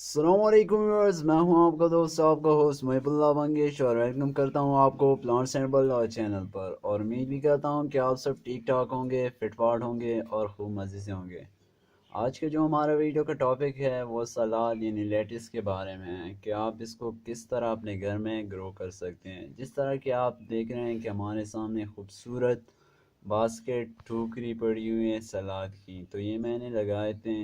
अस्सलामुअलैकुम व्यूअर्स, मैं हूं आपका दोस्त आपका होस्ट महिबुल्लाह मंगेश और वेलकम करता हूं आपको प्लांट्स एंड बल्ला चैनल पर। और उम्मीद भी करता हूं कि आप सब ठीक ठाक होंगे, फिटफाट होंगे और खूब मज़े से होंगे। आज के जो हमारा वीडियो का टॉपिक है वो सलाद यानी लेटिस के बारे में है कि आप इसको किस तरह अपने घर में ग्रो कर सकते हैं। जिस तरह कि आप देख रहे हैं कि हमारे सामने खूबसूरत बास्केट टोकरी पड़ी हुई है सलाद की, तो ये मैंने लगाए थे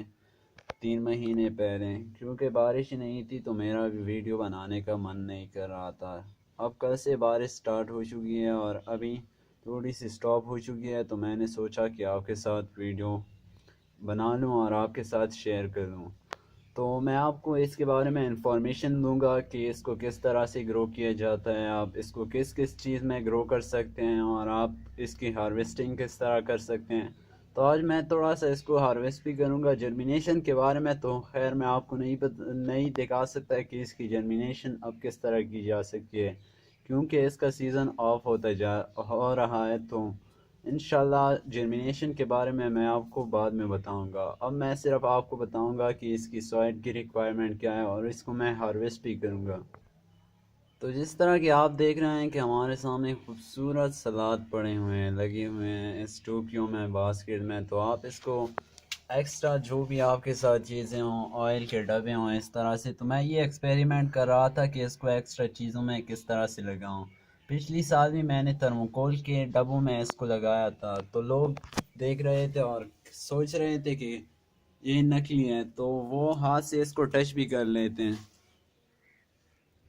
3 महीने पहले। क्योंकि बारिश नहीं थी तो मेरा भी वीडियो बनाने का मन नहीं कर रहा था। अब कल से बारिश स्टार्ट हो चुकी है और अभी थोड़ी सी स्टॉप हो चुकी है, तो मैंने सोचा कि आपके साथ वीडियो बना लूँ और आपके साथ शेयर कर लूँ। तो मैं आपको इसके बारे में इंफॉर्मेशन दूंगा कि इसको किस तरह से ग्रो किया जाता है, आप इसको किस किस चीज़ में ग्रो कर सकते हैं और आप इसकी हार्वेस्टिंग किस तरह कर सकते हैं। तो आज मैं थोड़ा सा इसको हार्वेस्ट भी करूंगा। जर्मिनेशन के बारे में तो खैर मैं आपको नहीं दिखा सकता कि इसकी जर्मिनेशन अब किस तरह की जा सकती है, क्योंकि इसका सीज़न ऑफ हो रहा है। तो इंशाल्लाह जर्मिनेशन के बारे में मैं आपको बाद में बताऊंगा। अब मैं सिर्फ आपको बताऊंगा कि इसकी सॉइल की रिक्वायरमेंट क्या है और इसको मैं हार्वेस्ट भी करूंगा। तो जिस तरह कि आप देख रहे हैं कि हमारे सामने खूबसूरत सलाद पड़े हुए हैं, लगे हुए हैं इस टोकरियों में, बास्केट में। तो आप इसको एक्स्ट्रा जो भी आपके साथ चीज़ें हों, ऑयल के डब्बे हों, इस तरह से। तो मैं ये एक्सपेरिमेंट कर रहा था कि इसको एक्स्ट्रा चीज़ों में किस तरह से लगाऊं। पिछली साल भी मैंने थर्मोकोल के डब्बों में इसको लगाया था, तो लोग देख रहे थे और सोच रहे थे कि ये नकली है, तो वो हाथ से इसको टच भी कर लेते हैं।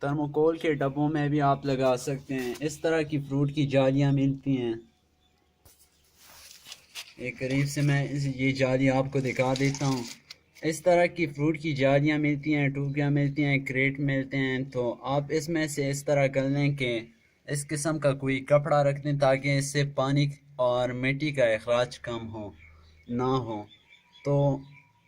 थर्मोकोल के डब्बों में भी आप लगा सकते हैं। इस तरह की फ्रूट की जालियाँ मिलती हैं। एक करीब से मैं ये जाली आपको दिखा देता हूँ। इस तरह की फ्रूट की जालियाँ मिलती हैं, टूकियाँ मिलती हैं, क्रेट मिलते हैं। तो आप इसमें से इस तरह कर लें कि इस किस्म का कोई कपड़ा रख दें ताकि इससे पानी और मिट्टी का अखराज कम हो ना हो। तो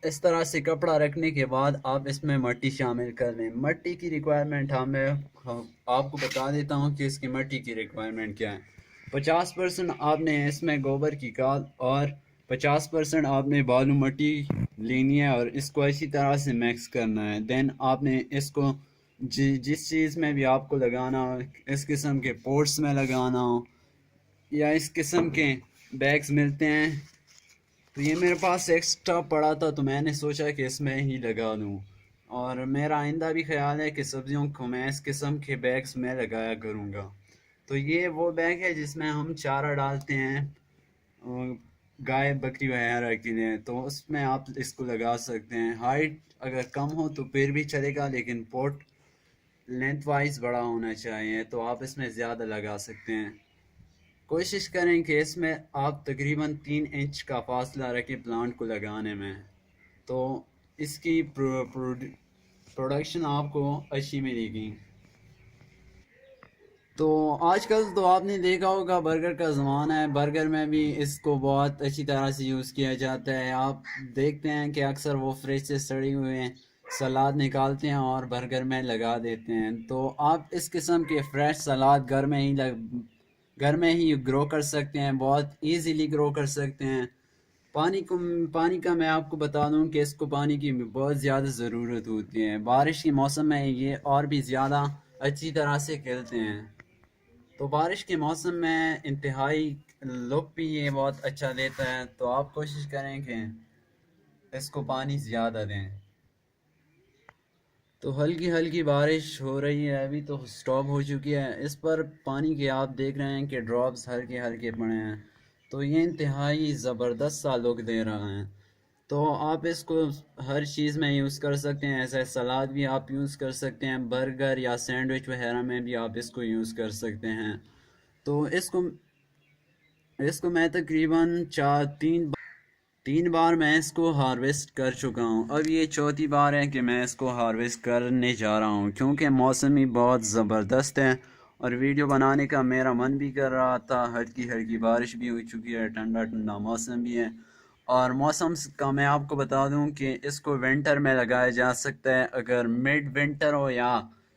इस तरह से कपड़ा रखने के बाद आप इसमें मिट्टी शामिल कर लें। मिट्टी की रिक्वायरमेंट आपको बता देता हूँ कि इसकी मिट्टी की रिक्वायरमेंट क्या है। 50% आपने इसमें गोबर की खाद और 50% आपने बालू मिट्टी लेनी है और इसको अच्छी तरह से मिक्स करना है। देन आपने इसको जिस चीज़ में भी आपको लगाना हो, इस किस्म के पोट्स में लगाना हो या इस किस्म के बैग्स मिलते हैं। तो ये मेरे पास एक्स्ट्रा पड़ा था तो मैंने सोचा कि इसमें ही लगा दूँ। और मेरा आइंदा भी ख्याल है कि सब्जियों को मैं इस किस्म के बैग्स में लगाया करूँगा। तो ये वो बैग है जिसमें हम चारा डालते हैं गाय बकरी वगैरह के लिए, तो उसमें आप इसको लगा सकते हैं। हाइट अगर कम हो तो फिर भी चलेगा, लेकिन पोट लेंथ वाइज बड़ा होना चाहिए, तो आप इसमें ज़्यादा लगा सकते हैं। कोशिश करें कि इसमें आप तकरीबन 3 इंच का फासला रखें प्लांट को लगाने में, तो इसकी प्रोडक्शन आपको अच्छी मिलेगी। तो आजकल तो आपने देखा होगा बर्गर का ज़माना है, बर्गर में भी इसको बहुत अच्छी तरह से यूज़ किया जाता है। आप देखते हैं कि अक्सर वो फ्रिज से सड़ी हुए सलाद निकालते हैं और बर्गर में लगा देते हैं। तो आप इस किस्म के फ्रेश सलाद घर में ही ग्रो कर सकते हैं, बहुत इजीली ग्रो कर सकते हैं। पानी का मैं आपको बता दूं कि इसको पानी की बहुत ज़्यादा ज़रूरत होती है। बारिश के मौसम में ये और भी ज़्यादा अच्छी तरह से खिलते हैं। तो बारिश के मौसम में इंतहाई लुक भी ये बहुत अच्छा देता है। तो आप कोशिश करें कि इसको पानी ज़्यादा दें। तो हल्की हल्की बारिश हो रही है, अभी तो स्टॉप हो चुकी है। इस पर पानी के आप देख रहे हैं कि ड्रॉप्स हल्के हल्के पड़े हैं, तो ये इंतहाई ज़बरदस्त सा लुक दे रहा है। तो आप इसको हर चीज़ में यूज़ कर सकते हैं। ऐसा सलाद भी आप यूज़ कर सकते हैं, बर्गर या सैंडविच वगैरह में भी आप इसको यूज़ कर सकते हैं। तो इसको इसको मैं तकरीबन 3 बार मैं इसको हार्वेस्ट कर चुका हूँ। अब ये चौथी बार है कि मैं इसको हार्वेस्ट करने जा रहा हूँ, क्योंकि मौसम ही बहुत ज़बरदस्त है और वीडियो बनाने का मेरा मन भी कर रहा था। हल्की हल्की बारिश भी हो चुकी है, ठंडा ठंडा मौसम भी है। और मौसम का मैं आपको बता दूं कि इसको विंटर में लगाया जा सकता है। अगर मिड विंटर हो या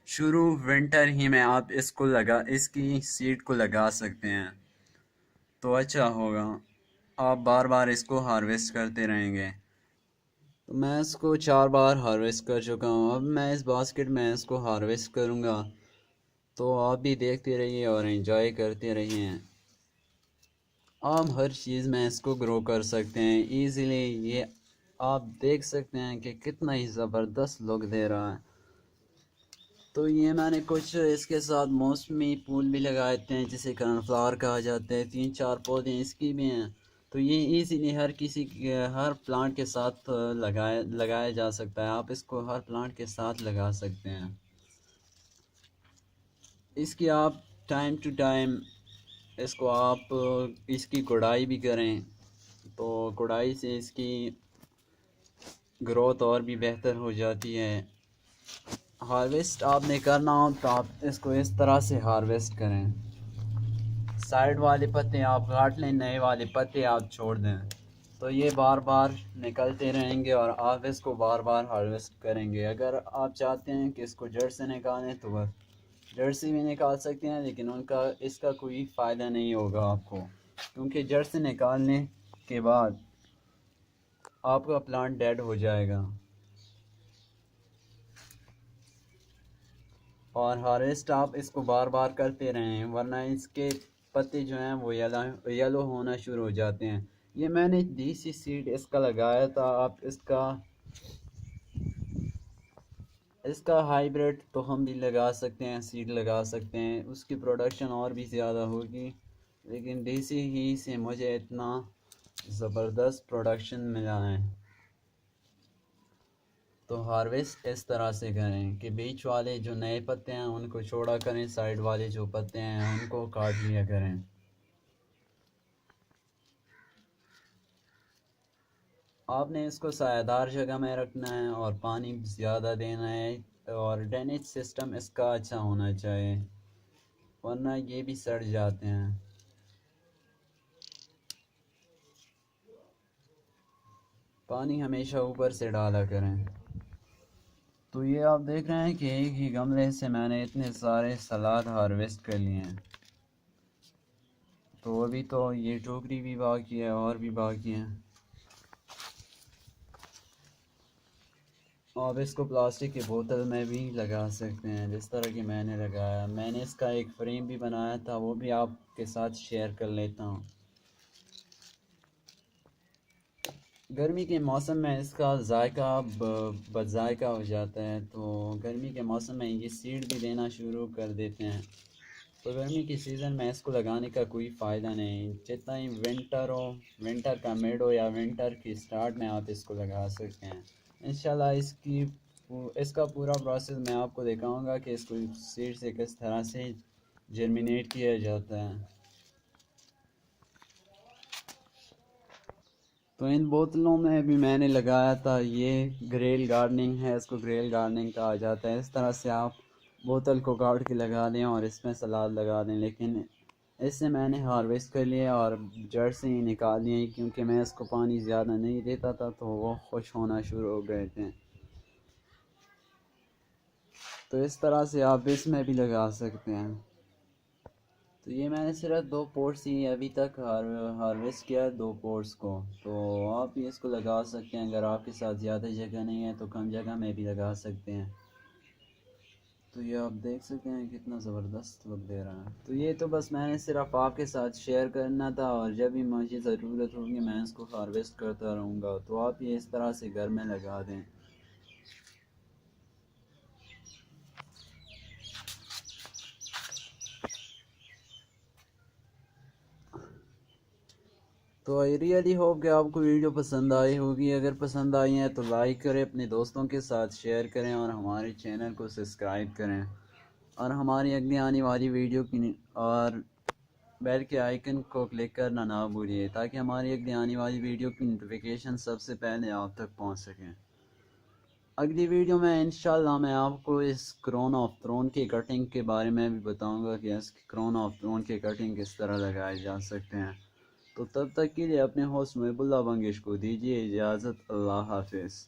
शुरू विंटर ही में आप इसकी सीड को लगा सकते हैं, तो अच्छा होगा। आप बार बार इसको हार्वेस्ट करते रहेंगे। तो मैं इसको 4 बार हार्वेस्ट कर चुका हूँ। अब मैं इस बास्केट में इसको हार्वेस्ट करूँगा। तो आप भी देखते रहिए और एंजॉय करते रहिए। आप हर चीज़ में इसको ग्रो कर सकते हैं इजीली। ये आप देख सकते हैं कि कितना ही ज़बरदस्त लुक दे रहा है। तो ये मैंने कुछ इसके साथ मौसमी फूल भी लगाए थे जिसे कॉर्नफ्लावर कहा जाता है। 3-4 पौधे इसकी भी हैं। तो ये इजीली हर प्लांट के साथ लगाया जा सकता है। आप इसको हर प्लांट के साथ लगा सकते हैं। इसकी आप टाइम टू टाइम इसको आप इसकी गुड़ाई भी करें। तो गुड़ाई से इसकी ग्रोथ और भी बेहतर हो जाती है। हार्वेस्ट आपने करना हो तो आप इसको इस तरह से हार्वेस्ट करें। साइड वाले पत्ते आप काट लें, नए वाले पत्ते आप छोड़ दें। तो ये बार बार निकलते रहेंगे और आप इसको बार बार हार्वेस्ट करेंगे। अगर आप चाहते हैं कि इसको जड़ से निकालें तो बस जड़ से भी निकाल सकते हैं, लेकिन इसका कोई फ़ायदा नहीं होगा आपको, क्योंकि जड़ से निकालने के बाद आपका प्लांट डेड हो जाएगा। और हार्वेस्ट आप इसको बार बार करते रहें, वरना इसके पत्ते जो हैं वो येलो होना शुरू हो जाते हैं। ये मैंने देसी सीड इसका लगाया था। आप इसका हाइब्रिड तो हम भी लगा सकते हैं, सीड लगा सकते हैं, उसकी प्रोडक्शन और भी ज़्यादा होगी। लेकिन देसी ही से मुझे इतना ज़बरदस्त प्रोडक्शन मिला है। तो हार्वेस्ट इस तरह से करें कि बीच वाले जो नए पत्ते हैं उनको छोड़ा करें, साइड वाले जो पत्ते हैं उनको काट लिया करें। आपने इसको सायादार जगह में रखना है और पानी ज़्यादा देना है और ड्रेनेज सिस्टम इसका अच्छा होना चाहिए, वरना ये भी सड़ जाते हैं। पानी हमेशा ऊपर से डाला करें। तो ये आप देख रहे हैं कि एक ही गमले से मैंने इतने सारे सलाद हार्वेस्ट कर लिए हैं। तो अभी तो ये टोकरी भी बाकी है और भी बाकी हैं। आप इसको प्लास्टिक की बोतल में भी लगा सकते हैं जिस तरह की मैंने लगाया। मैंने इसका एक फ्रेम भी बनाया था, वो भी आपके साथ शेयर कर लेता हूँ। गर्मी के मौसम में इसका जायका बदजायका हो जाता है, तो गर्मी के मौसम में ये सीड भी देना शुरू कर देते हैं। तो गर्मी के सीज़न में इसको लगाने का कोई फ़ायदा नहीं। जितना ही विंटर हो, विंटर का मिड हो या विंटर की स्टार्ट में आप इसको लगा सकते हैं। इंशाल्लाह इसका पूरा प्रोसेस मैं आपको दिखाऊंगा कि इसको सीड से किस तरह से जर्मिनेट किया जाता है। तो इन बोतलों में भी मैंने लगाया था। ये ग्रेल गार्डनिंग है, इसको ग्रेल गार्डनिंग कहा जाता है। इस तरह से आप बोतल को काट के लगा दें और इसमें सलाद लगा दें। लेकिन इससे मैंने हार्वेस्ट कर लिया और जड़ से ही निकाल लिए, क्योंकि मैं इसको पानी ज़्यादा नहीं देता था तो वो खुश होना शुरू हो गए थे। तो इस तरह से आप इसमें भी लगा सकते हैं। तो ये मैंने सिर्फ 2 पोर्ट्स ही अभी तक हार्वेस्ट किया, 2 पोर्ट्स को। तो आप भी इसको लगा सकते हैं। अगर आपके साथ ज़्यादा जगह नहीं है तो कम जगह में भी लगा सकते हैं। तो ये आप देख सकते हैं कितना ज़बरदस्त लुक दे रहा है। तो ये तो बस मैंने सिर्फ आपके साथ शेयर करना था, और जब भी मुझे ज़रूरत होगी मैं इसको हार्वेस्ट करता रहूँगा। तो आप ये इस तरह से घर में लगा दें। तो आई रियली होप कि आपको वीडियो पसंद आई होगी। अगर पसंद आई है तो लाइक करें, अपने दोस्तों के साथ शेयर करें और हमारे चैनल को सब्सक्राइब करें। और हमारी अगली आने वाली वीडियो की और बेल के आइकन को क्लिक करना ना भूलिए, ताकि हमारी अगली आने वाली वीडियो की नोटिफिकेशन सबसे पहले आप तक पहुंच सकें। अगली वीडियो में इंशाल्लाह मैं आपको इस क्रोन ऑफ थ्रोन की कटिंग के बारे में भी बताऊंगा कि इस क्रोन ऑफ थ्रोन की कटिंग किस तरह लगाए जा सकते हैं। तो तब तक के लिए अपने होस्ट महबुल्ला बंगेश को दीजिए इजाज़त। अल्लाह हाफिज़।